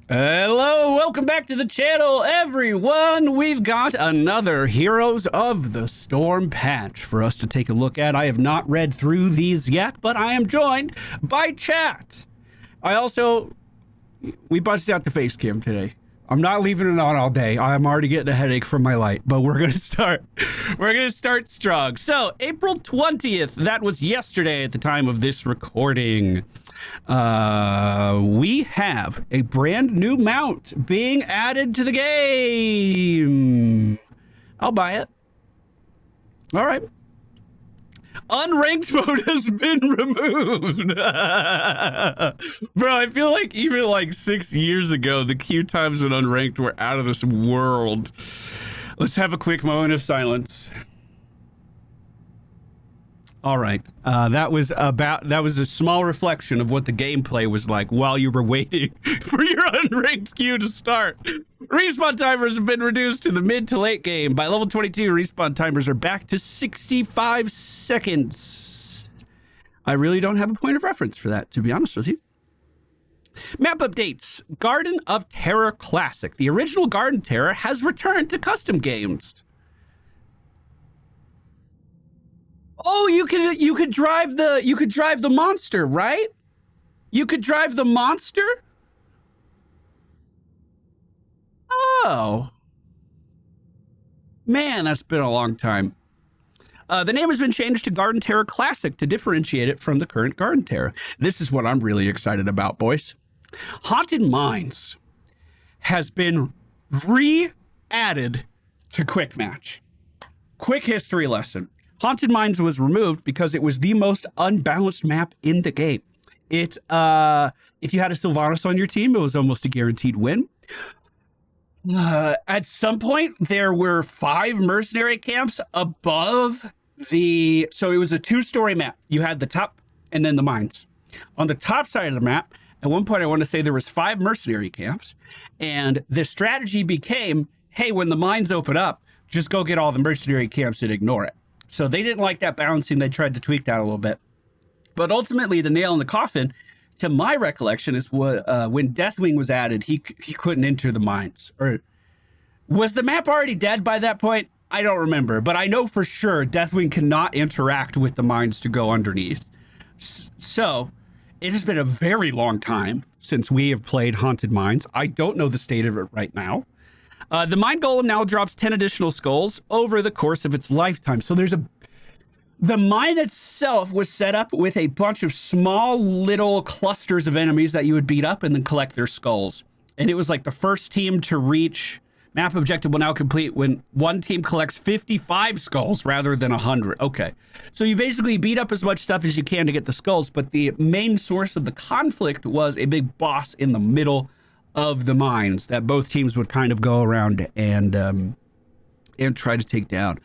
Hello, welcome back to the channel, everyone. We've got another Heroes of the Storm patch for us to take a look at. I have not read through these yet, but I am joined by chat. We busted out the face cam today. I'm not leaving it on all day. I'm already getting a headache from my light, but we're gonna start. We're gonna start strong. So, April 20th, that was yesterday at the time of this recording. We have a brand new mount being added to the game. I'll buy it. All right. Unranked mode has been removed. Bro, I feel like even like 6 years ago, the queue times in unranked were out of this world. Let's have a quick moment of silence. All right, that was a small reflection of what the gameplay was like while you were waiting for your unranked queue to start. Respawn timers have been reduced to the mid to late game. By level 22, respawn timers are back to 65 seconds. I really don't have a point of reference for that, to be honest with you. Map updates. Garden of Terror Classic. The original Garden Terror has returned to custom games. Oh, you could drive the monster, right? You could drive the monster? Oh. Man, that's been a long time. The name has been changed to Garden Terror Classic to differentiate it from the current Garden Terror. This is what I'm really excited about, boys. Haunted Mines has been re-added to Quick Match. Quick history lesson. Haunted Mines was removed because it was the most unbalanced map in the game. If you had a Sylvanas on your team, it was almost a guaranteed win. At some point, there were 5 mercenary camps above the... So it was a 2-story map. You had the top and then the mines. On the top side of the map, at one point, I want to say there was 5 mercenary camps. And the strategy became, hey, when the mines open up, just go get all the mercenary camps and ignore it. So they didn't like that balancing. They tried to tweak that a little bit. But ultimately, the nail in the coffin, to my recollection, is when Deathwing was added, he couldn't enter the mines. Or was the map already dead by that point? I don't remember. But I know for sure Deathwing cannot interact with the mines to go underneath. So it has been a very long time since we have played Haunted Mines. I don't know the state of it right now. The Mine Golem now drops 10 additional skulls over the course of its lifetime. So the mine itself was set up with a bunch of small little clusters of enemies that you would beat up and then collect their skulls. And it was like the first team to reach map objective will now complete when one team collects 55 skulls rather than 100. Okay. So you basically beat up as much stuff as you can to get the skulls, but the main source of the conflict was a big boss in the middle of the mines that both teams would kind of go around and try to take down.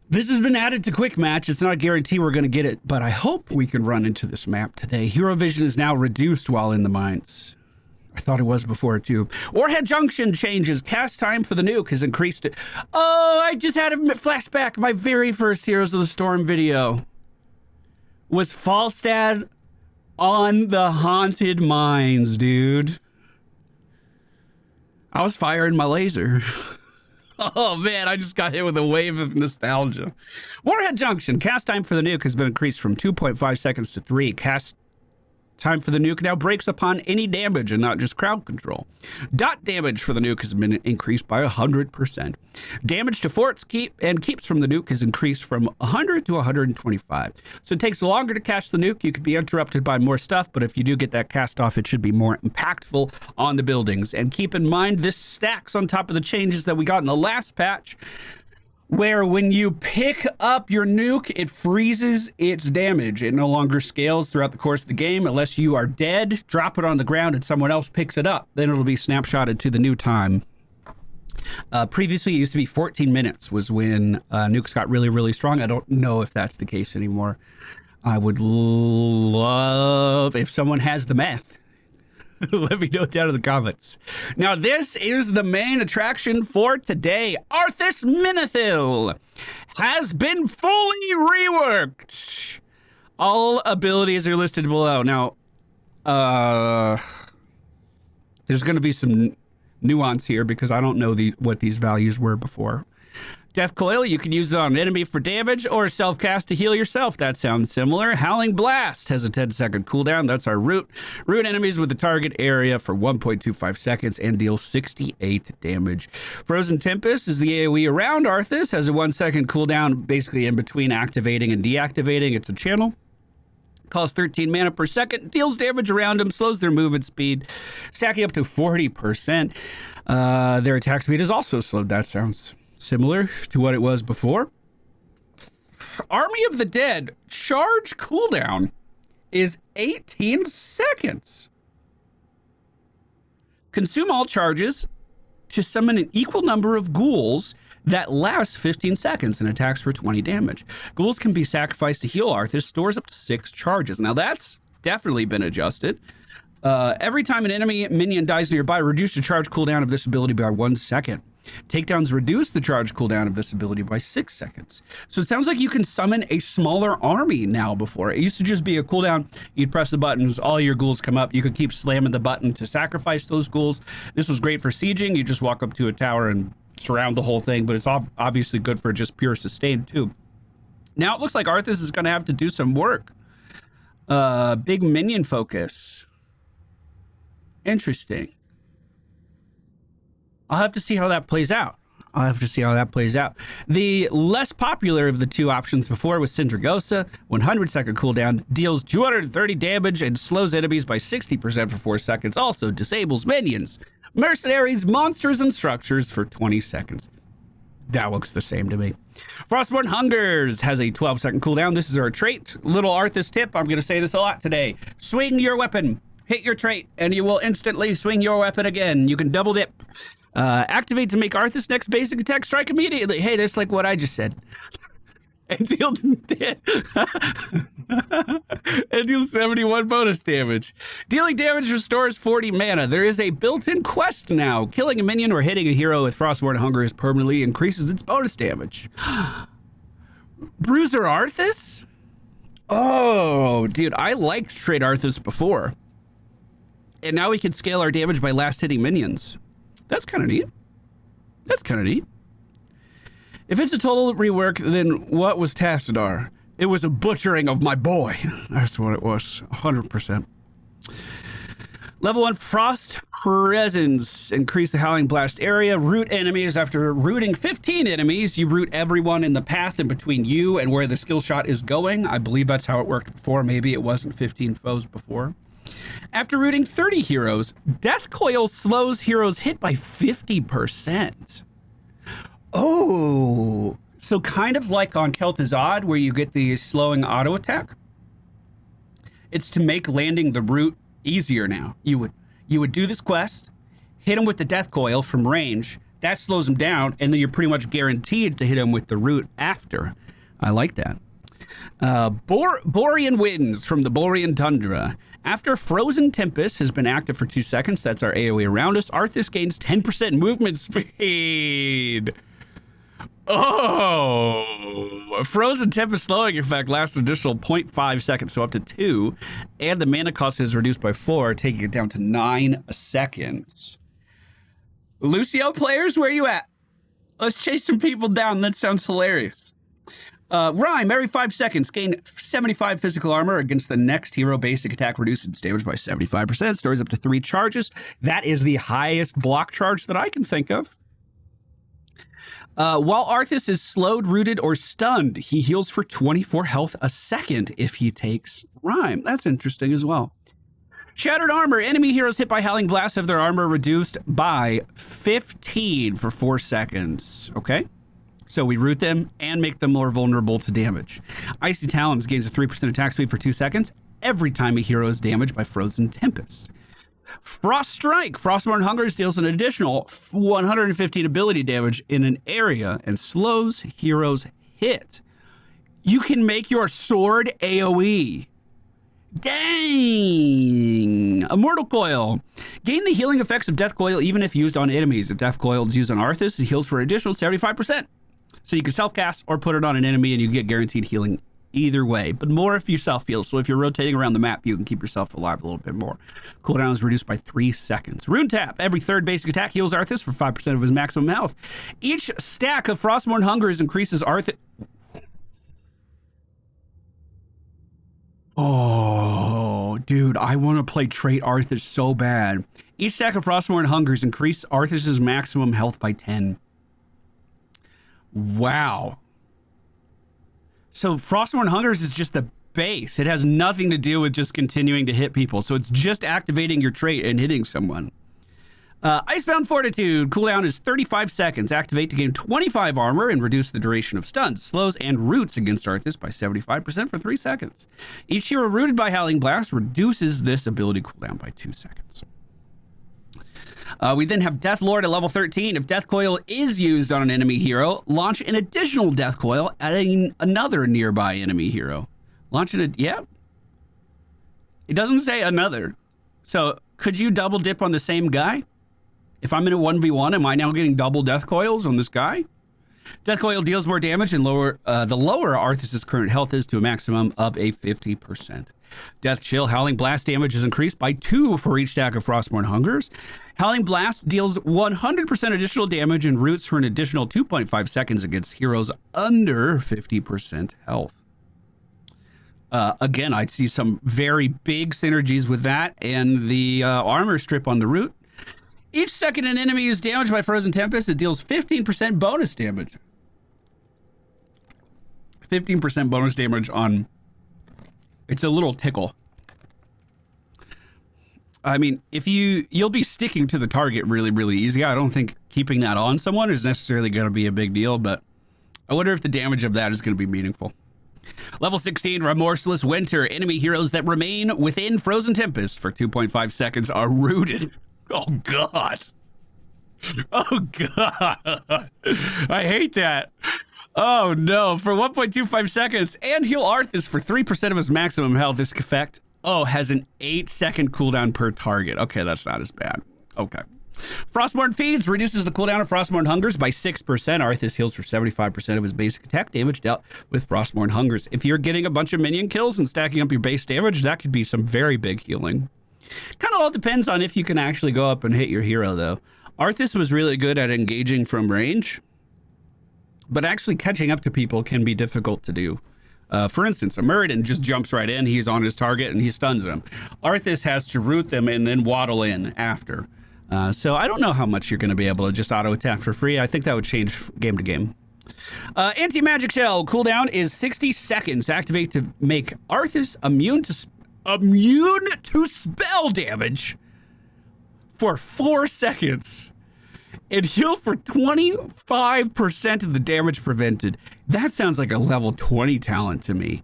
This has been added to Quick Match. It's not a guarantee we're going to get it, but I hope we can run into this map today. Hero vision is now reduced while in the mines. I thought it was before too. Warhead Junction changes. Cast time for the nuke has increased. Oh, I just had a flashback. My very first Heroes of the Storm video was Falstad on the Haunted Mines, dude. I was firing my laser. Oh man, I just got hit with a wave of nostalgia. Warhead Junction. Cast time for the nuke has been increased from 2.5 seconds to 3. Cast time for the nuke now breaks upon any damage and not just crowd control. Dot damage for the nuke has been increased by 100%. Damage to forts keeps from the nuke is increased from 100 to 125. So it takes longer to cast the nuke. You could be interrupted by more stuff, but if you do get that cast off, it should be more impactful on the buildings. And keep in mind, this stacks on top of the changes that we got in the last patch, where when you pick up your nuke, it freezes its damage. It no longer scales throughout the course of the game unless you are dead, drop it on the ground, and someone else picks it up. Then it'll be snapshotted to the new time. Previously, it used to be 14 minutes was when nukes got really, really strong. I don't know if that's the case anymore. I would love if someone has the math. Let me know down in the comments. Now, this is the main attraction for today. ARTHAS Medivh has been fully reworked. All abilities are listed below. Now, There's going to be some nuance here because I don't know what these values were before. Death Coil, you can use it on an enemy for damage or self-cast to heal yourself. That sounds similar. Howling Blast has a 10-second cooldown. That's our root. Root enemies with the target area for 1.25 seconds and deals 68 damage. Frozen Tempest is the AoE around Arthas. Has a 1-second cooldown, basically in between activating and deactivating. It's a channel. Costs 13 mana per second. Deals damage around them. Slows their movement speed. Stacking up to 40%. Their attack speed is also slowed. That sounds similar to what it was before. Army of the Dead charge cooldown is 18 seconds. Consume all charges to summon an equal number of ghouls that lasts 15 seconds and attacks for 20 damage. Ghouls can be sacrificed to heal Arthas, stores up to 6 charges. Now that's definitely been adjusted. Every time an enemy minion dies nearby, reduce the charge cooldown of this ability by 1 second. Takedowns reduce the charge cooldown of this ability by 6 seconds. So it sounds like you can summon a smaller army now before. It used to just be a cooldown. You'd press the buttons, all your ghouls come up. You could keep slamming the button to sacrifice those ghouls. This was great for sieging. You just walk up to a tower and surround the whole thing, but it's obviously good for just pure sustain too. Now it looks like Arthas is going to have to do some work. Big minion focus. Interesting. I'll have to see how that plays out. The less popular of the two options before was Syndragosa. 100-second cooldown, deals 230 damage and slows enemies by 60% for 4 seconds. Also disables minions, mercenaries, monsters, and structures for 20 seconds. That looks the same to me. Frostborn Hungers has a 12-second cooldown. This is our trait. Little Arthas tip. I'm going to say this a lot today. Swing your weapon. Hit your trait, and you will instantly swing your weapon again. You can double dip. Activate to make Arthas' next basic attack strike immediately. Hey, that's like what I just said. And deal 71 bonus damage. Dealing damage restores 40 mana. There is a built-in quest now. Killing a minion or hitting a hero with Frostborn Hungers permanently increases its bonus damage. Bruiser Arthas? Oh, dude, I liked Trade Arthas before. And now we can scale our damage by last hitting minions. That's kind of neat. If it's a total rework, then what was Tastadar? It was a butchering of my boy. That's what it was, 100%. Level 1 Frost Presence. Increase the Howling Blast area. Root enemies. After rooting 15 enemies, you root everyone in the path in between you and where the skill shot is going. I believe that's how it worked before. Maybe it wasn't 15 foes before. After rooting 30 heroes, Death Coil slows heroes hit by 50%. Oh, so kind of like on Kel'Thuzad, where you get the slowing auto attack. It's to make landing the root easier now. You would do this quest, hit him with the Death Coil from range. That slows him down, and then you're pretty much guaranteed to hit him with the root after. I like that. Borean Winds from the Borean Tundra. After Frozen Tempest has been active for 2 seconds, that's our AoE around us, Arthas gains 10% movement speed. Oh, Frozen Tempest slowing effect lasts an additional 0.5 seconds, so up to 2, and the mana cost is reduced by 4, taking it down to 9 seconds. Lucio players, where you at? Let's chase some people down. That sounds hilarious. Rhyme, every 5 seconds, gain 75 physical armor against the next hero. Basic attack reduces its damage by 75%. Stores up to 3 charges. That is the highest block charge that I can think of. While Arthas is slowed, rooted, or stunned, he heals for 24 health a second if he takes Rhyme. That's interesting as well. Shattered armor. Enemy heroes hit by Howling Blast have their armor reduced by 15 for 4 seconds. Okay. So we root them and make them more vulnerable to damage. Icy Talons gains a 3% attack speed for 2 seconds every time a hero is damaged by Frozen Tempest. Frost Strike. Frostborn Hungers deals an additional 115 ability damage in an area and slows heroes hit. You can make your sword AoE. Dang! Immortal Coil. Gain the healing effects of Death Coil even if used on enemies. If Death Coil is used on Arthas, it heals for an additional 75%. So you can self-cast or put it on an enemy and you get guaranteed healing either way, but more if you self-heal. So if you're rotating around the map, you can keep yourself alive a little bit more. Cooldown is reduced by 3 seconds. Rune Tap. Every third basic attack heals Arthas for 5% of his maximum health. Each stack of Frostmourne Hungers increases Arthas... Oh, dude, I want to play trait Arthas so bad. Each stack of Frostmourne Hungers increase Arthas' maximum health by 10. Wow. So Frostmourne Hungers is just the base. It has nothing to do with just continuing to hit people. So it's just activating your trait and hitting someone. Icebound Fortitude. Cooldown is 35 seconds. Activate to gain 25 armor and reduce the duration of stuns, slows, and roots against Arthas by 75% for 3 seconds. Each hero rooted by Howling Blast reduces this ability cooldown by 2 seconds. We then have Death Lord at level 13. If Death Coil is used on an enemy hero, launch an additional Death Coil at another nearby enemy hero. Launch it, yeah. It doesn't say another. So could you double dip on the same guy? If I'm in a 1v1, am I now getting double Death Coils on this guy? Death Coil deals more damage and the lower Arthas' current health is to a maximum of a 50%. Death Chill. Howling Blast damage is increased by 2 for each stack of Frostmourne Hungers. Howling Blast deals 100% additional damage and roots for an additional 2.5 seconds against heroes under 50% health. Again, I see some very big synergies with that and the armor strip on the root. Each second an enemy is damaged by Frozen Tempest, it deals 15% bonus damage. 15% bonus damage on... It's a little tickle. I mean, if you'll be sticking to the target really, really easy. I don't think keeping that on someone is necessarily going to be a big deal, but I wonder if the damage of that is going to be meaningful. Level 16, Remorseless Winter. Enemy heroes that remain within Frozen Tempest for 2.5 seconds are rooted. Oh, God. Oh, God. I hate that. Oh, no. For 1.25 seconds and heal Arthas for 3% of his maximum health. This effect, has an 8-second cooldown per target. Okay, that's not as bad. Okay. Frostmourne Feeds reduces the cooldown of Frostmourne Hungers by 6%. Arthas heals for 75% of his basic attack damage dealt with Frostmourne Hungers. If you're getting a bunch of minion kills and stacking up your base damage, that could be some very big healing. Kind of all depends on if you can actually go up and hit your hero, though. Arthas was really good at engaging from range, but actually catching up to people can be difficult to do. For instance, a Muradin just jumps right in, he's on his target, and he stuns him. Arthas has to root them and then waddle in after. So I don't know how much you're going to be able to just auto-attack for free. I think that would change game to game. Anti-Magic Shell. Cooldown is 60 seconds. Activate to make Arthas immune to spell damage for 4 seconds. And heal for 25% of the damage prevented. That sounds like a level 20 talent to me.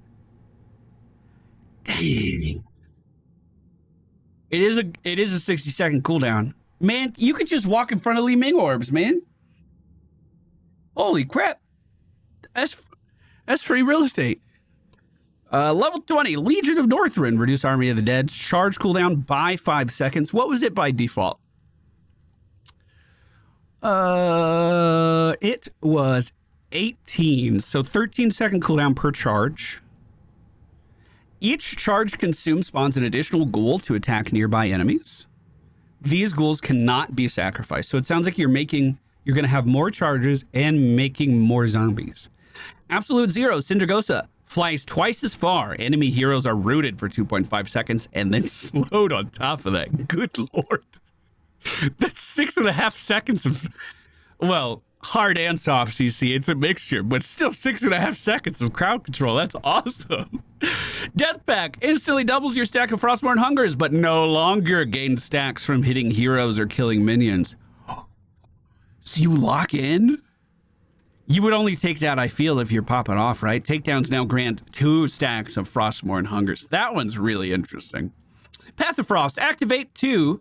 Dang. It is a 60-second cooldown. Man, you could just walk in front of Li Ming orbs, man. Holy crap. That's free real estate. Level 20, Legion of Northrend. Reduce Army of the Dead. Charge cooldown by 5 seconds. What was it by default? It was 18. So 13-second cooldown per charge. Each charge consumed spawns an additional ghoul to attack nearby enemies. These ghouls cannot be sacrificed. So it sounds like you're going to have more charges and making more zombies. Absolute Zero, Syndragosa. Flies twice as far. Enemy heroes are rooted for 2.5 seconds and then slowed on top of that. Good Lord. That's 6.5 seconds of, well, hard and soft CC. It's a mixture, but still 6.5 seconds of crowd control. That's awesome. Death Pack instantly doubles your stack of Frostmourne Hungers, but no longer gains stacks from hitting heroes or killing minions. So you lock in? You would only take that, I feel, if you're popping off, right? Takedowns now grant 2 stacks of Frostmourne Hungers. That one's really interesting. Path of Frost. Activate to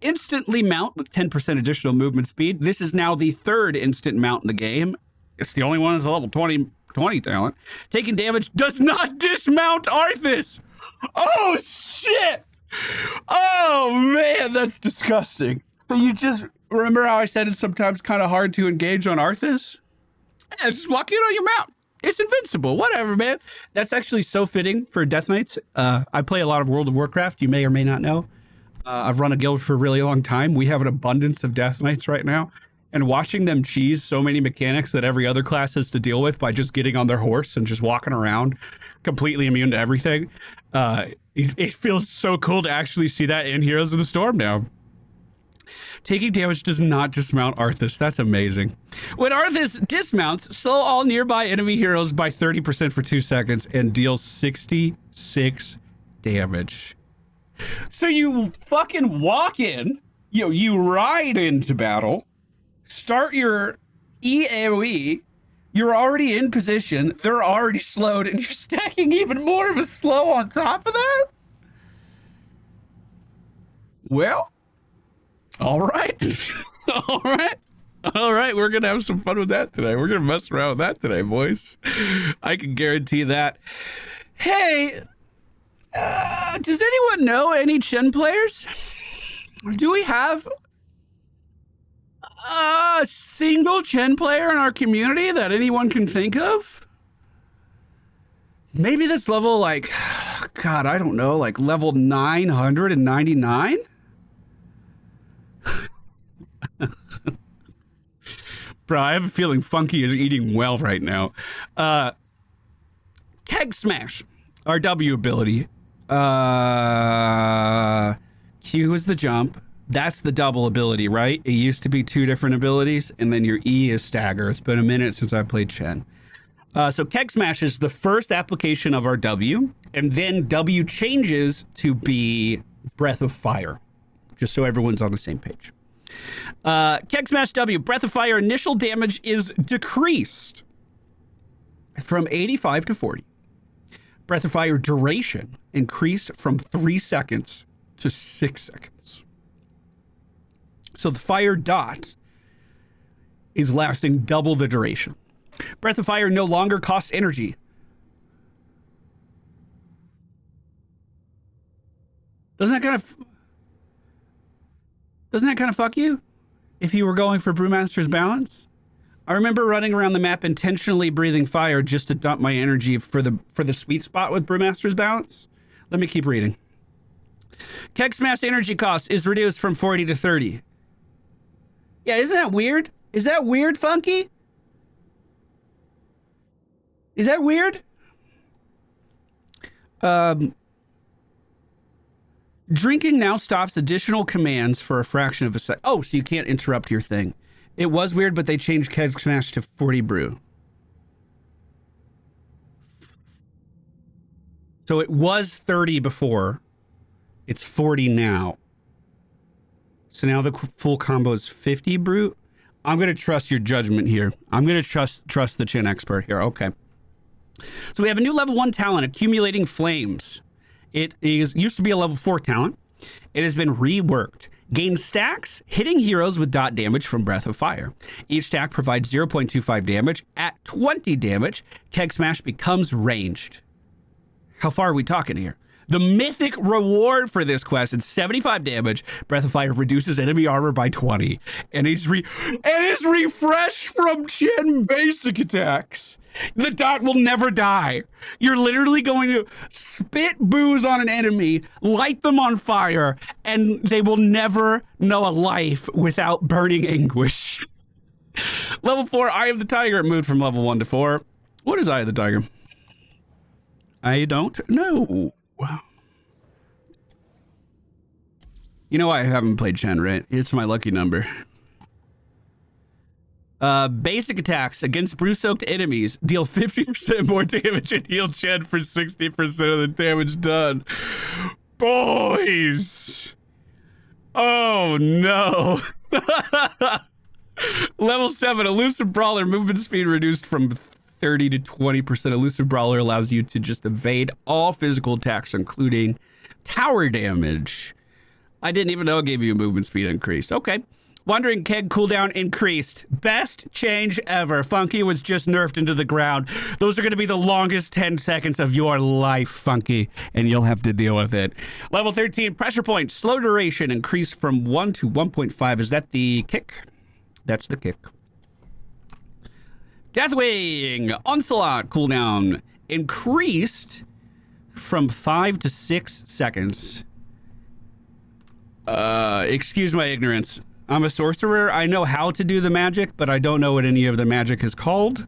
instantly mount with 10% additional movement speed. This is now the 3rd instant mount in the game. It's the only one that's a level 20 talent. Taking damage does not dismount Arthas. Oh, shit. Oh, man, that's disgusting. So you just remember how I said it's sometimes kind of hard to engage on Arthas? Yeah, just walk in on your mount. It's invincible. Whatever, man. That's actually so fitting for Death Knights. I play a lot of World of Warcraft. You may or may not know. I've run a guild for a really long time. We have an abundance of Death Knights right now. And watching them cheese so many mechanics that every other class has to deal with by just getting on their horse and just walking around completely immune to everything. It feels so cool to actually see that in Heroes of the Storm now. Taking damage does not dismount Arthas. That's amazing. When Arthas dismounts, slow all nearby enemy heroes by 30% for 2 seconds and deals 66 damage. So you fucking walk in, you ride into battle, start your EAOE, you're already in position, they're already slowed, and you're stacking even more of a slow on top of that? Well, all right. All right, we're gonna have some fun with that today. We're gonna mess around with that today, boys. I can guarantee that. Hey, does anyone know any Chen players? Do we have a single Chen player in our community that anyone can think of? Maybe this level, like, God, I don't know, like level 999? Bro, I have a feeling Funky is eating well right now. Keg Smash, our W ability. Q is the jump. That's the double ability, right? It used to be 2 different abilities, and then your E is stagger. It's been a minute since I played Chen. So Keg Smash is the first application of our W, and then W changes to be Breath of Fire, just so everyone's on the same page. Keg Smash W, Breath of Fire initial damage is decreased from 85 to 40. Breath of Fire duration increased from 3 seconds to 6 seconds. So the fire dot is lasting double the duration. Breath of Fire no longer costs energy. Doesn't that kind of fuck you? If you were going for Brewmaster's Balance? I remember running around the map intentionally breathing fire just to dump my energy for the sweet spot with Brewmaster's Balance. Let me keep reading. Keg Smash energy cost is reduced from 40 to 30. Yeah, isn't that weird? Is that weird, Funky? Is that weird? Drinking now stops additional commands for a fraction of a sec. Oh, so you can't interrupt your thing. It was weird, but they changed Keg Smash to 40 brew. So it was 30 before. It's 40 now. So now the full combo is 50 brew. I'm going to trust your judgment here. I'm going to trust the Chen expert here. Okay. So we have a new level 1 talent, Accumulating Flames. It used to be a level 4 talent. It has been reworked. Gains stacks, hitting heroes with dot damage from Breath of Fire. Each stack provides 0.25 damage. At 20 damage, Keg Smash becomes ranged. How far are we talking here? The mythic reward for this quest is 75 damage. Breath of Fire reduces enemy armor by 20. And is refreshed from Chen basic attacks. The dot will never die. You're literally going to spit booze on an enemy, light them on fire, and they will never know a life without burning anguish. Level 4, Eye of the Tiger, moved from level 1 to 4. What is Eye of the Tiger? I don't know. You know I haven't played Chen, right? It's my lucky number. Basic attacks against brew-soaked enemies deal 50% more damage and heal Chen for 60% of the damage done. Boys! Oh no! Level 7, Elusive Brawler, movement speed reduced from 30 to 20%. Elusive Brawler allows you to just evade all physical attacks, including tower damage. I didn't even know it gave you a movement speed increase. Okay. Wandering Keg cooldown increased. Best change ever. Funky was just nerfed into the ground. Those are going to be the longest 10 seconds of your life, Funky, and you'll have to deal with it. Level 13, Pressure Point. Slow duration increased from 1 to 1.5. Is that the kick? That's the kick. Deathwing Onslaught cooldown increased from 5 to 6 seconds. Excuse my ignorance. I'm a sorcerer. I know how to do the magic, but I don't know what any of the magic is called.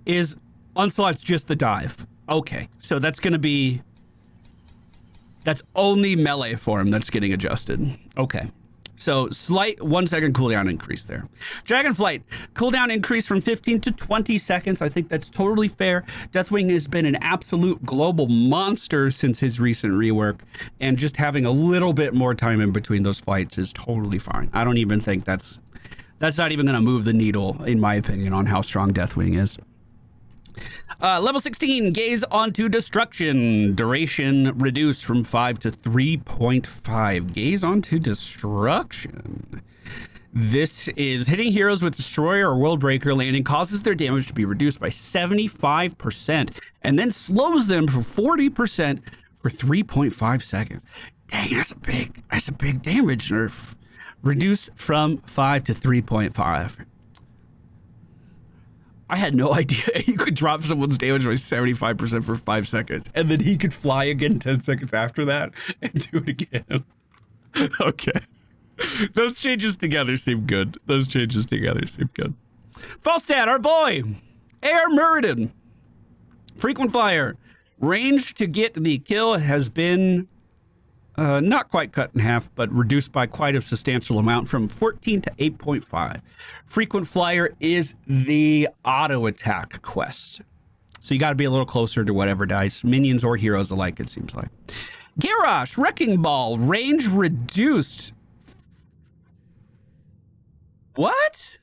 Is Onslaught's just the dive? Okay, so that's gonna be... That's only melee form that's getting adjusted. Okay. So slight 1 second cooldown increase there. Dragonflight, cooldown increase from 15 to 20 seconds. I think that's totally fair. Deathwing has been an absolute global monster since his recent rework, and just having a little bit more time in between those fights is totally fine. I don't even think that's not even gonna move the needle, in my opinion, on how strong Deathwing is. Level 16, Gaze Onto Destruction. Duration reduced from 5 to 3.5. Gaze Onto Destruction. This is hitting heroes with Destroyer or World Breaker landing causes their damage to be reduced by 75% and then slows them for 40% for 3.5 seconds. Dang, that's a big damage nerf. Reduced from 5 to 3.5. I had no idea you could drop someone's damage by 75% for 5 seconds, and then he could fly again 10 seconds after that and do it again. Okay. Those changes together seem good. Falstad, our boy. Air Muradin. Frequent fire. Range to get the kill has been not quite cut in half, but reduced by quite a substantial amount from 14 to 8.5. Frequent flyer is the auto attack quest. So you got to be a little closer to whatever dice, minions or heroes alike, it seems like. Garrosh, Wrecking Ball, range reduced. What?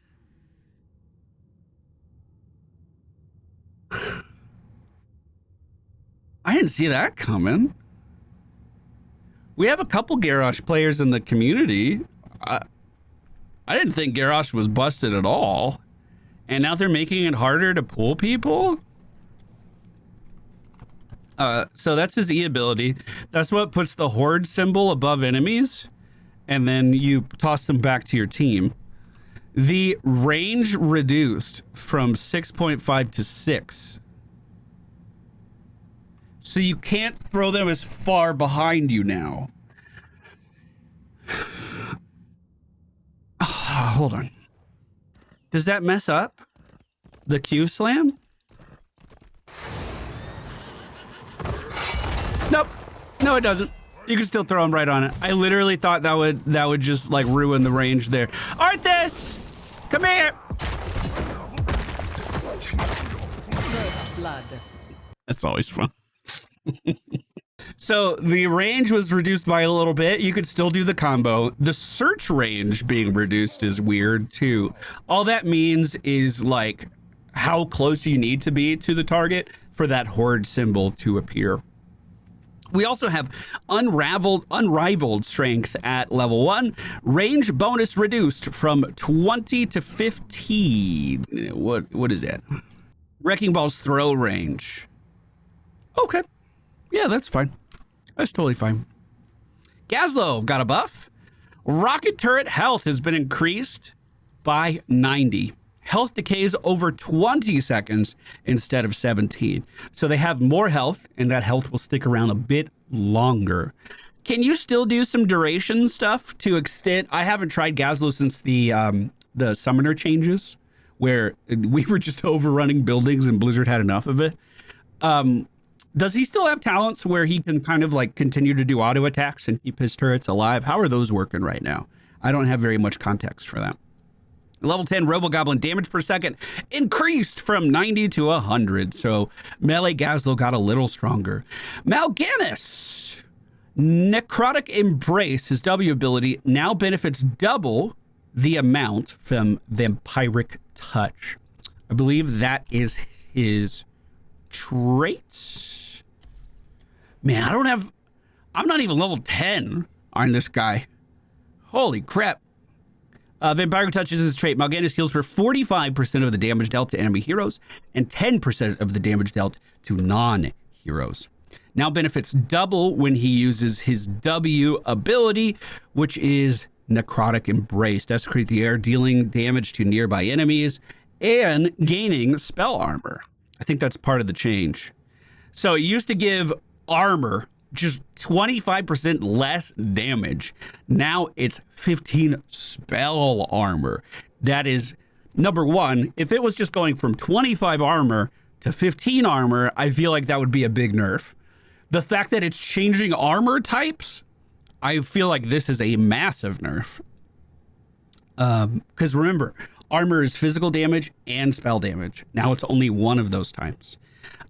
I didn't see that coming. We have a couple Garrosh players in the community. I didn't think Garrosh was busted at all. And now they're making it harder to pull people? So that's his E ability. That's what puts the horde symbol above enemies. And then you toss them back to your team. The range reduced from 6.5 to 6. So you can't throw them as far behind you now. Hold on. Does that mess up the Q slam? Nope. No, it doesn't. You can still throw them right on it. I literally thought that would just like ruin the range there. Arthas, come here. First blood. That's always fun. So the range was reduced by a little bit. You could still do the combo. The search range being reduced is weird too. All that means is like how close you need to be to the target for that horde symbol to appear. We also have unrivaled strength at level 1. Range bonus reduced from 20 to 15. What is that? Wrecking Ball's throw range. Okay. Yeah, that's fine. That's totally fine. Gazlowe got a buff. Rocket turret health has been increased by 90. Health decays over 20 seconds instead of 17. So they have more health, and that health will stick around a bit longer. Can you still do some duration stuff to extend? I haven't tried Gazlowe since the summoner changes, where we were just overrunning buildings and Blizzard had enough of it. Does he still have talents where he can kind of like continue to do auto attacks and keep his turrets alive? How are those working right now? I don't have very much context for that. Level 10 Robogoblin damage per second increased from 90 to 100. So melee Gazlowe got a little stronger. Mal'Ganis, Necrotic Embrace, his W ability, now benefits double the amount from Vampiric Touch. I believe that is his traits. Man, I'm not even level 10 on this guy. Holy crap. Vampiric Touch is his trait. Mal'Ganis heals for 45% of the damage dealt to enemy heroes and 10% of the damage dealt to non-heroes. Now benefits double when he uses his W ability, which is Necrotic Embrace. Desecrate the air, dealing damage to nearby enemies and gaining spell armor. I think that's part of the change. So it used to give armor just 25% less damage. Now it's 15 spell armor. That is, number one, if it was just going from 25 armor to 15 armor, I feel like that would be a big nerf. The fact that it's changing armor types, I feel like this is a massive nerf. Because remember, armor is physical damage and spell damage. Now it's only one of those types.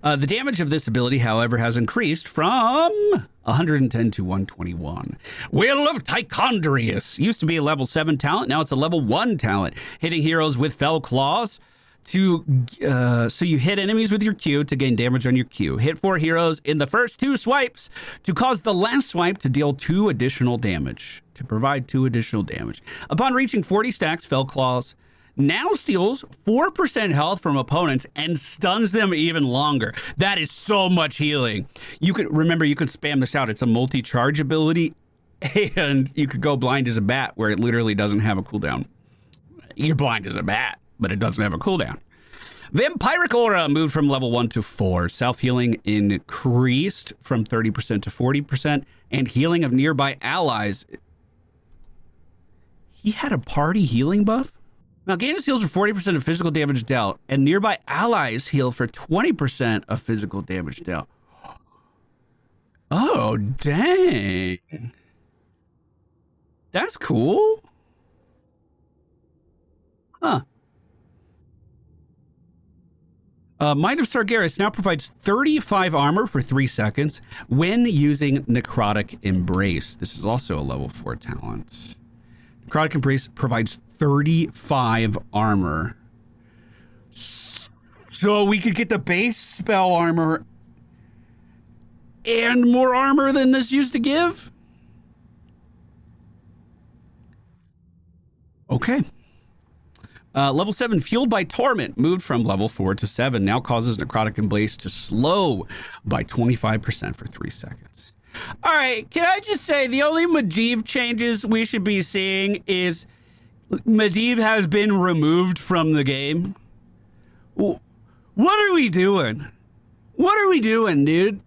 The damage of this ability, however, has increased from 110 to 121. Will of Tichondrius used to be a level 7 talent. Now it's a level 1 talent. Hitting heroes with fell claws so you hit enemies with your Q to gain damage on your Q. Hit 4 heroes in the first 2 swipes to cause the last swipe to deal 2 additional damage. To provide 2 additional damage. Upon reaching 40 stacks, fell claws now steals 4% health from opponents and stuns them even longer. That is so much healing. You can remember, you can spam this out. It's a multi-charge ability, and you could go blind as a bat, where it literally doesn't have a cooldown. You're blind as a bat, but it doesn't have a cooldown. Vampiric Aura moved from level 1 to 4. Self-healing increased from 30% to 40%, and healing of nearby allies. He had a party healing buff? Now, Gainus heals for 40% of physical damage dealt, and nearby allies heal for 20% of physical damage dealt. Oh, dang. That's cool. Huh. Might of Sargeras now provides 35 armor for 3 seconds when using Necrotic Embrace. This is also a level 4 talent. Necrotic Embrace provides 35 armor. So we could get the base spell armor and more armor than this used to give? Okay. Level 7, Fueled by Torment, moved from level 4 to 7, now causes Necrotic Embrace to slow by 25% for 3 seconds. All right, can I just say the only Medivh changes we should be seeing is Medivh has been removed from the game. What are we doing? What are we doing, dude?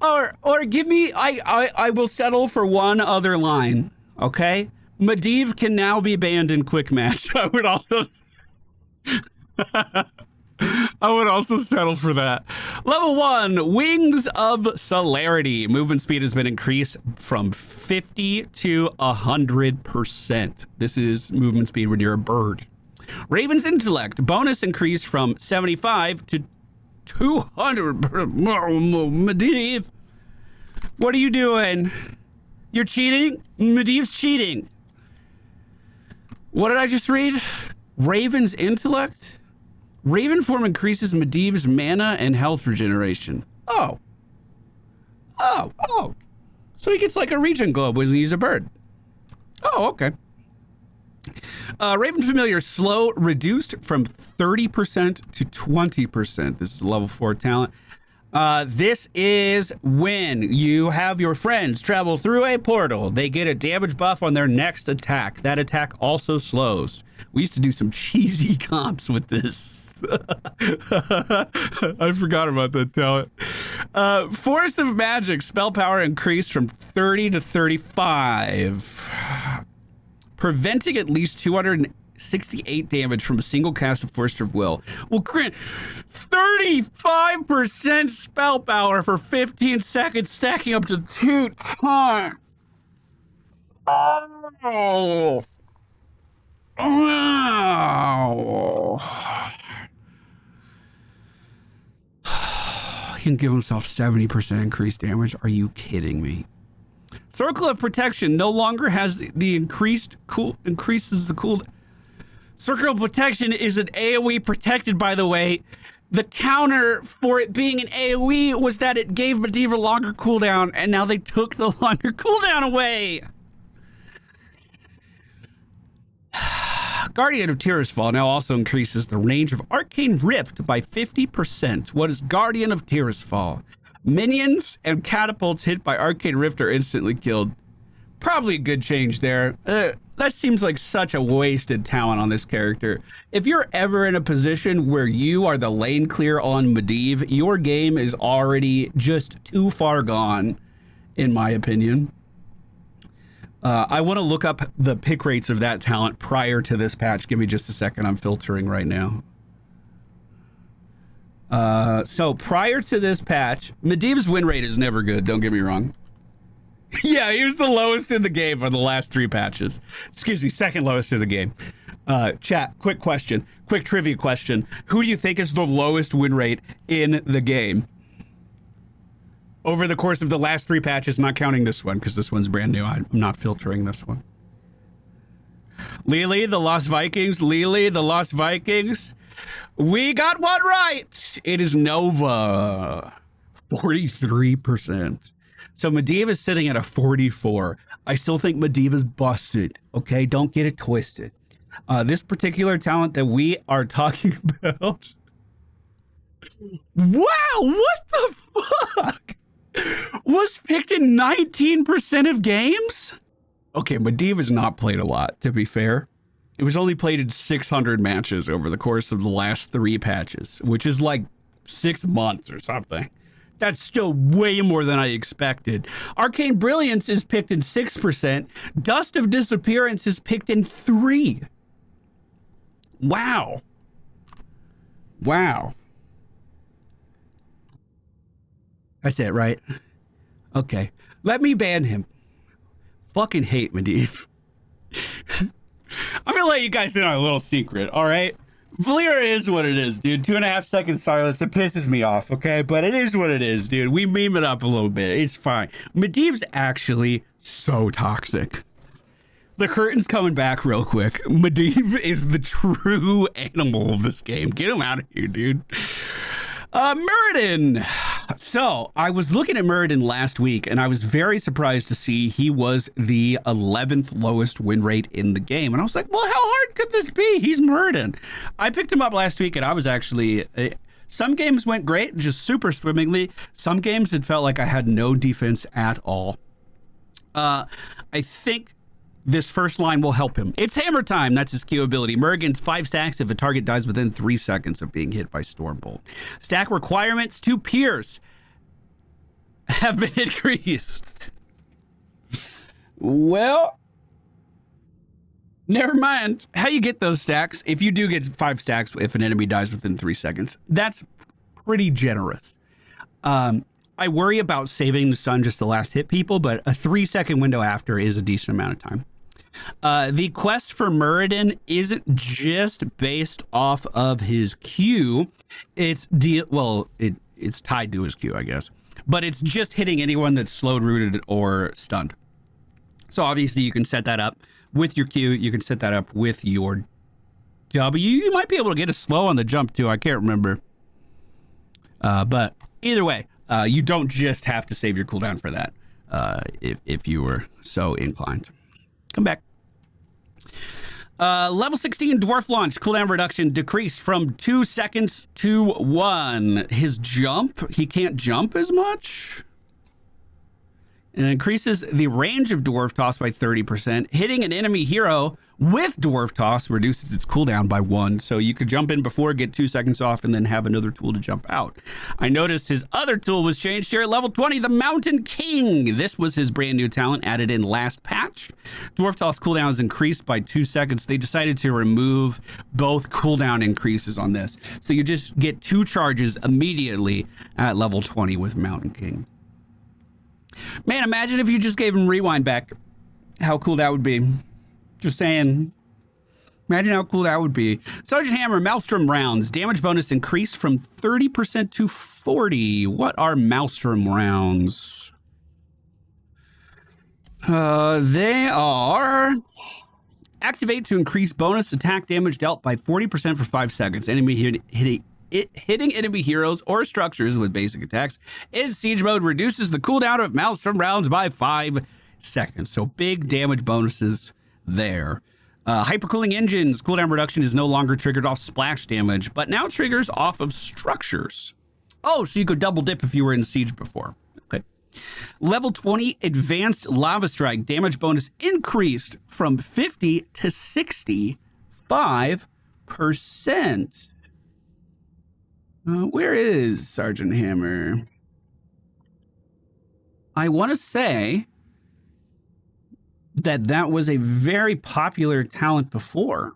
Or give me, I will settle for one other line, okay? Medivh can now be banned in quick match. I would also settle for that. Level 1, Wings of Celerity. Movement speed has been increased from 50 to 100%. This is movement speed when you're a bird. Raven's Intellect. Bonus increased from 75 to 200. Medivh, what are you doing? You're cheating? Medivh's cheating. What did I just read? Raven's Intellect? Raven form increases Medivh's mana and health regeneration. Oh. So he gets like a regen globe when he's a bird. Oh, okay. Raven Familiar Slow reduced from 30% to 20%. This is a level 4 talent. This is when you have your friends travel through a portal. They get a damage buff on their next attack. That attack also slows. We used to do some cheesy comps with this. I forgot about that talent. Force of Magic. Spell power increased from 30 to 35. Preventing at least 268 damage from a single cast of Force of Will will grant 35% spell power for 15 seconds, stacking up to 2 times. Oh. He can give himself 70% increased damage. Are you kidding me? Circle of Protection no longer has the increases the cool. Circle of Protection is an AoE protected, by the way. The counter for it being an AoE was that it gave Medivh a longer cooldown, and now they took the longer cooldown away. Guardian of Tirisfal now also increases the range of Arcane Rift by 50%. What is Guardian of Tirisfal? Minions and catapults hit by Arcane Rift are instantly killed. Probably a good change there. that seems like such a wasted talent on this character. If you're ever in a position where you are the lane clear on Medivh, your game is already just too far gone, in my opinion. I want to look up the pick rates of that talent prior to this patch. Give me just a second. I'm filtering right now. So prior to this patch, Medivh's win rate is never good. Don't get me wrong. Yeah, he was the lowest in the game for the last 3 patches. Excuse me, second lowest in the game. Chat, quick question, quick trivia question. Who do you think is the lowest win rate in the game? Over the course of the last 3 patches, not counting this one, because this one's brand new. I'm not filtering this one. Lily, the Lost Vikings. Lily, the Lost Vikings. We got one right. It is Nova. 43%. So Medivh is sitting at a 44. I still think Medivh is busted. Okay, don't get it twisted. This particular talent that we are talking about. Wow, what the fuck? Was picked in 19% of games? Okay, Medivh has not played a lot, to be fair. It was only played in 600 matches over the course of the last 3 patches, which is like 6 months or something. That's still way more than I expected. Arcane Brilliance is picked in 6%. Dust of Disappearance is picked in 3%. Wow. Wow. I said it right. Okay. Let me ban him. Fucking hate Medivh. I'm gonna let you guys in on a little secret, all right? Valeera is what it is, dude. 2.5 seconds silence. It pisses me off, okay? But it is what it is, dude. We meme it up a little bit. It's fine. Medivh's actually so toxic. The curtain's coming back real quick. Medivh is the true animal of this game. Get him out of here, dude. Muradin. So I was looking at Muradin last week, and I was very surprised to see he was the 11th lowest win rate in the game. And I was like, well, how hard could this be? He's Muradin. I picked him up last week, and I was actually... some games went great, just super swimmingly. Some games it felt like I had no defense at all. I think this first line will help him. It's hammer time. That's his Q ability. Muradin's 5 stacks if a target dies within 3 seconds of being hit by Stormbolt. Stack requirements to pierce have been increased. Well, never mind. How you get those stacks? If you do get 5 stacks if an enemy dies within 3 seconds, that's pretty generous. I worry about saving the sun just to last hit people, but a 3-second window after is a decent amount of time. The quest for Muradin isn't just based off of his Q. It's tied to his Q, I guess. But it's just hitting anyone that's slowed, rooted, or stunned. So obviously you can set that up with your Q. You can set that up with your W. You might be able to get a slow on the jump too. I can't remember. But either way, you don't just have to save your cooldown for that if you were so inclined. Come back. Level 16 Dwarf Launch. Cooldown reduction decreased from 2 seconds to 1. His jump, he can't jump as much. And increases the range of Dwarf Toss by 30%. Hitting an enemy hero with Dwarf Toss reduces its cooldown by 1. So you could jump in before, get 2 seconds off, and then have another tool to jump out. I noticed his other tool was changed here at level 20, the Mountain King. This was his brand new talent added in last patch. Dwarf Toss cooldown is increased by 2 seconds. They decided to remove both cooldown increases on this. So you just get 2 charges immediately at level 20 with Mountain King. Man, imagine if you just gave him rewind back. How cool that would be. Just saying. Imagine how cool that would be. Sergeant Hammer, Maelstrom rounds. Damage bonus increased from 30% to 40%. What are Maelstrom rounds? They are... Activate to increase bonus attack damage dealt by 40% for 5 seconds. Enemy hitting enemy heroes or structures with basic attacks in siege mode reduces the cooldown of Maelstrom rounds by 5 seconds. So big damage bonuses there. Hypercooling engines. Cooldown reduction is no longer triggered off splash damage, but now triggers off of structures. Oh, so you could double dip if you were in siege before. Okay. Level 20 Advanced Lava Strike damage bonus increased from 50 to 65%. Where is Sergeant Hammer? I want to say that was a very popular talent before.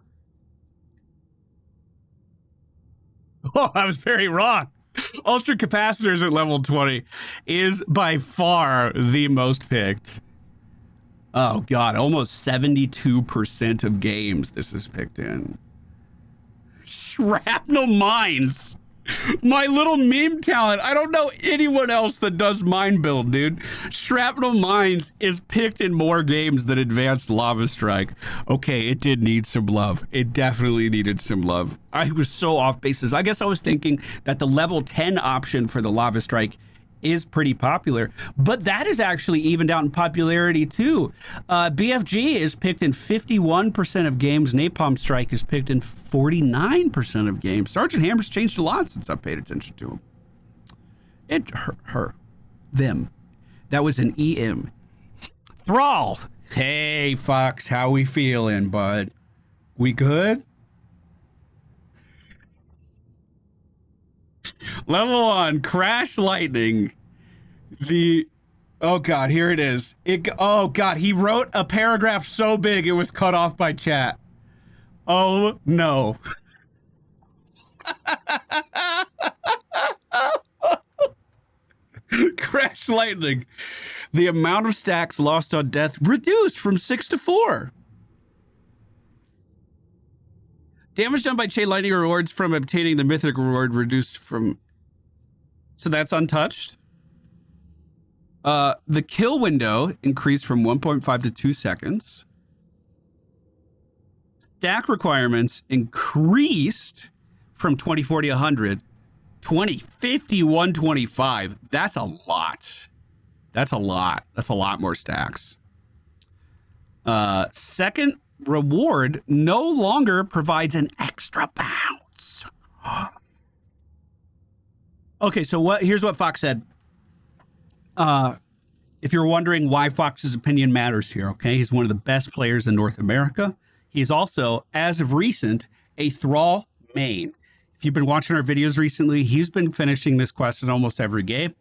Oh, I was very wrong. Ultra capacitors at level 20 is by far the most picked. Oh god, almost 72% of games this is picked in. Shrapnel mines. My little meme talent. I don't know anyone else that does mine build, dude. Shrapnel Mines is picked in more games than Advanced Lava Strike. Okay, it did need some love. It definitely needed some love. I was so off basis. I guess I was thinking that the level 10 option for the Lava Strike is pretty popular, but that is actually evened out in popularity too. BFG is picked in 51% of games. Napalm Strike is picked in 49% of games. Sergeant Hammer's changed a lot since I paid attention to him. Them. That was an EM. Thrall. Hey, Fox, how we feeling, bud? We good? Level 1, Crash Lightning. Oh god, here it is. Oh god, he wrote a paragraph so big it was cut off by chat. Oh no. Crash Lightning. The amount of stacks lost on death reduced from 6 to 4. Damage done by Chain Lightning rewards from obtaining the mythic reward reduced from... So that's untouched. The kill window increased from 1.5 to 2 seconds. Stack requirements increased from 20, 40, 100. 20, 50, 125. That's a lot. That's a lot. That's a lot more stacks. Second reward no longer provides an extra bounce. Okay, so here's what Fox said. If you're wondering why Fox's opinion matters here, okay? He's one of the best players in North America. He's also, as of recent, a Thrall main. If you've been watching our videos recently, he's been finishing this quest in almost every game.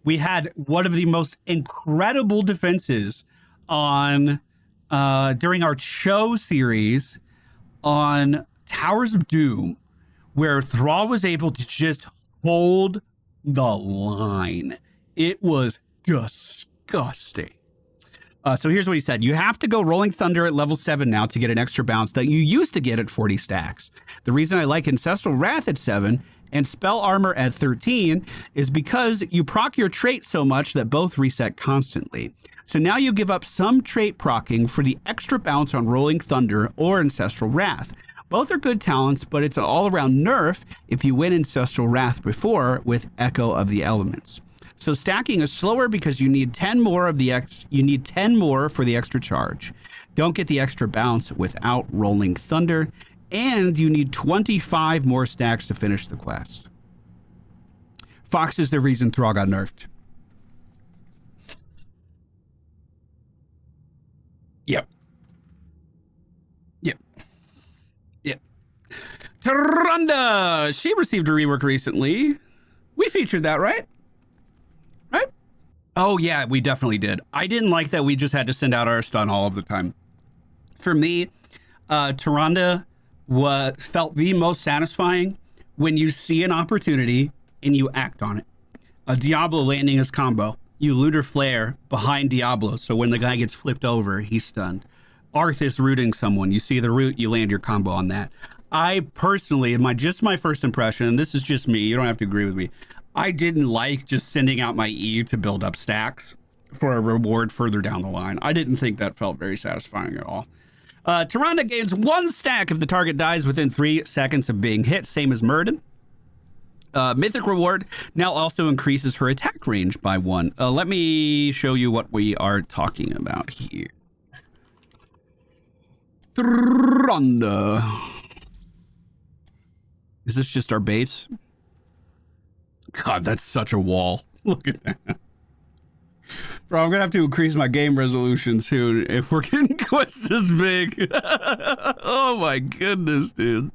We had one of the most incredible defenses on during our show series on Towers of Doom, where Thrall was able to just hold the line. It was disgusting. So here's what he said. You have to go Rolling Thunder at level 7 now to get an extra bounce that you used to get at 40 stacks. The reason I like Ancestral Wrath at 7 and Spell Armor at 13 is because you proc your trait so much that both reset constantly. So now you give up some trait procking for the extra bounce on Rolling Thunder or Ancestral Wrath. Both are good talents, but it's an all-around nerf if you win Ancestral Wrath before with Echo of the Elements. So stacking is slower because you need 10 more of the you need 10 more for the extra charge. Don't get the extra bounce without Rolling Thunder, and you need 25 more stacks to finish the quest. Fox is the reason Thrall got nerfed. Yep. Yep. Yep. Tyrande! She received a rework recently. We featured that, right? Right? Oh, yeah, we definitely did. I didn't like that we just had to send out our stun all of the time. For me, Tyrande felt the most satisfying when you see an opportunity and you act on it. A Diablo landing his combo. You Looter Flare behind Diablo, so when the guy gets flipped over, he's stunned. Arthas rooting someone. You see the root, you land your combo on that. I personally, in my first impression, and this is just me, you don't have to agree with me, I didn't like just sending out my E to build up stacks for a reward further down the line. I didn't think that felt very satisfying at all. Tyrande gains 1 stack if the target dies within 3 seconds of being hit, same as Muradin. Mythic reward now also increases her attack range by 1. Let me show you what we are talking about here. Tyrande. Is this just our base? God, that's such a wall. Look at that. Bro, I'm gonna have to increase my game resolution soon if we're getting quests this big. Oh my goodness, dude.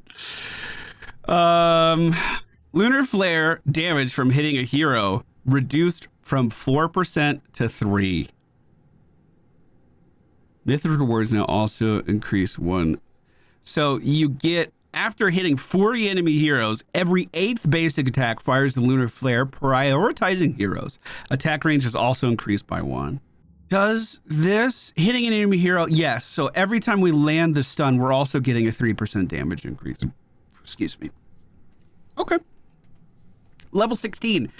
Lunar flare damage from hitting a hero reduced from 4% to 3%. Mythic rewards now also increase 1. So you get, after hitting 40 enemy heroes, every 8th basic attack fires the lunar flare, prioritizing heroes. Attack range is also increased by 1. Does this hitting an enemy hero? Yes. So every time we land the stun, we're also getting a 3% damage increase. Excuse me. Okay. Level 16.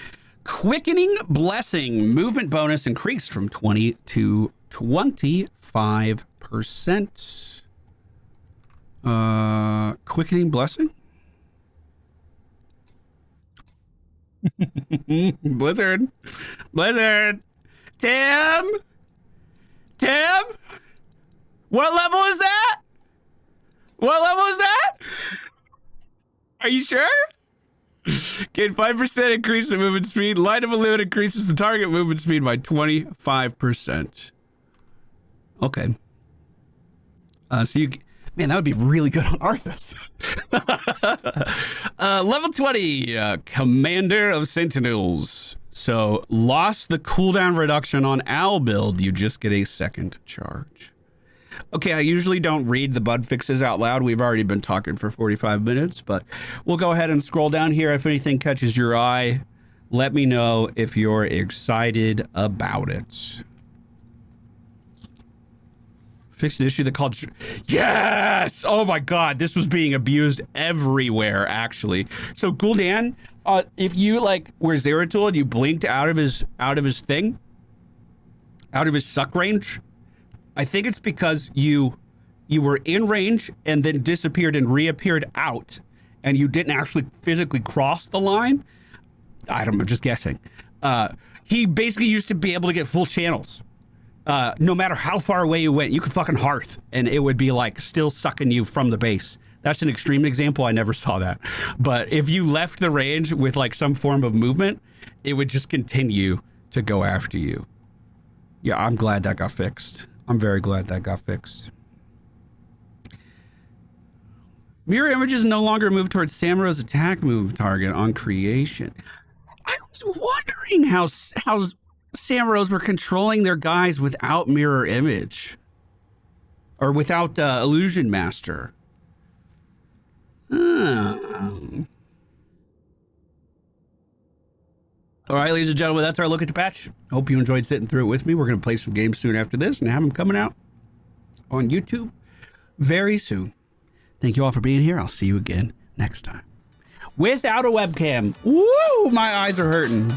Quickening Blessing. Movement bonus increased from 20 to 25%. Quickening Blessing? Blizzard. Tim? What level is that? Are you sure? Gain 5% increase in movement speed. Line of a limit increases the target movement speed by 25%. Okay. So you... Man, that would be really good on Arthas. Level 20, Commander of Sentinels. So, lost the cooldown reduction on Owl build. You just get a second charge. Okay, I usually don't read the bug fixes out loud. We've already been talking for 45 minutes, but we'll go ahead and scroll down here. If anything catches your eye, let me know if you're excited about it. Fixed an issue that called... Yes! Oh my god, this was being abused everywhere, actually. So Gul'dan, if you like were Zeratul and you blinked out of his suck range, I think it's because you were in range and then disappeared and reappeared out, and you didn't actually physically cross the line. I don't know, just guessing. He basically used to be able to get full channels. No matter how far away you went, you could fucking hearth and it would be like still sucking you from the base. That's an extreme example. I never saw that. But if you left the range with like some form of movement, it would just continue to go after you. Yeah, I'm glad that got fixed. I'm very glad that got fixed. Mirror images no longer move towards Samura's attack move target on creation. I was wondering how Samurais were controlling their guys without mirror image or without illusion master. All right, ladies and gentlemen, that's our look at the patch. Hope you enjoyed sitting through it with me. We're going to play some games soon after this and have them coming out on YouTube very soon. Thank you all for being here. I'll see you again next time. Without a webcam. Woo! My eyes are hurting.